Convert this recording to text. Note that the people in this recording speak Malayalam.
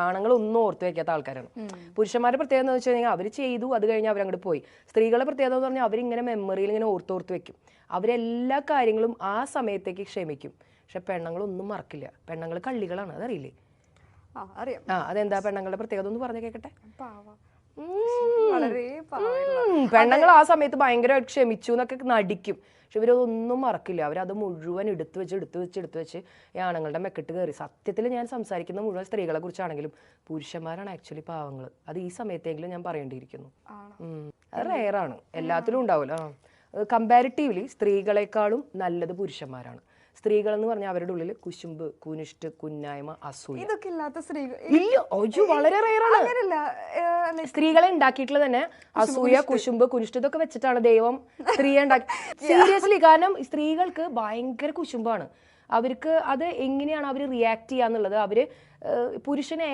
ആണുങ്ങളൊന്നും ഓർത്ത് വെക്കാത്ത ആൾക്കാരാണ്. പുരുഷന്മാരുടെ പ്രത്യേകത എന്ന് വെച്ച് കഴിഞ്ഞാൽ അവർ ചെയ്തു, അത് കഴിഞ്ഞ് അവരങ്ങോട്ട് പോയി. സ്ത്രീകളുടെ പ്രത്യേകത എന്ന് പറഞ്ഞാൽ അവരിങ്ങനെ മെമ്മറിയിൽ ഇങ്ങനെ ഓർത്തോർത്ത് വെക്കും. അവരെല്ലാ കാര്യങ്ങളും ആ സമയത്തേക്ക് ക്ഷമിക്കും. പക്ഷെ പെണ്ണുങ്ങളൊന്നും മറക്കില്ല. പെണ്ണുങ്ങൾ കള്ളികളാണ്, അതറിയില്ലേ? അതെന്താ പെണ്ണുങ്ങളുടെ പ്രത്യേകത ഒന്ന് പറഞ്ഞു കേൾക്കട്ടെ. പെണ്ണുങ്ങൾ ആ സമയത്ത് ഭയങ്കരമായിട്ട് ക്ഷമിച്ചു എന്നൊക്കെ നടിക്കും. പക്ഷെ ഇവരതൊന്നും മറക്കില്ല. അവരത് മുഴുവൻ എടുത്തു വെച്ച് ഈ ആണുങ്ങളുടെ മെക്കെട്ട് കയറി. സത്യത്തിൽ ഞാൻ സംസാരിക്കുന്ന മുഴുവൻ സ്ത്രീകളെ കുറിച്ചാണെങ്കിലും പുരുഷന്മാരാണ് ആക്ച്വലി പാവങ്ങൾ. അത് ഈ സമയത്തെങ്കിലും ഞാൻ പറയേണ്ടിയിരിക്കുന്നു. അത് റെയറാണ്, എല്ലാത്തിലും ഉണ്ടാവില്ല. കമ്പാരിറ്റീവ്ലി സ്ത്രീകളെക്കാളും നല്ലത് പുരുഷന്മാരാണ്. സ്ത്രീകൾ എന്ന് പറഞ്ഞാൽ അവരുടെ ഉള്ളിൽ കുശുമ്പ്, കുനിഷ്ട്, കുന്നായ്മ, അസൂയ ഇതൊക്കെ ഇല്ലാത്ത സ്ത്രീകൾ ഇല്ല. വളരെ റെയറാണ്. സ്ത്രീകളെ ഉണ്ടാക്കിയിട്ടുള്ളത് തന്നെ അസൂയ, കുശുമ്പ്, കുനിഷ്ട് ഇതൊക്കെ വെച്ചിട്ടാണ് ദൈവം സ്ത്രീയെ ഉണ്ടാക്കി. സീരിയസ്ലി. കാരണം സ്ത്രീകൾക്ക് ഭയങ്കര കുശുമ്പാണ്. അവർക്ക് അത് എങ്ങനെയാണ് അവർ റിയാക്ട് ചെയ്യാന്നുള്ളത്. അവര് പുരുഷനെ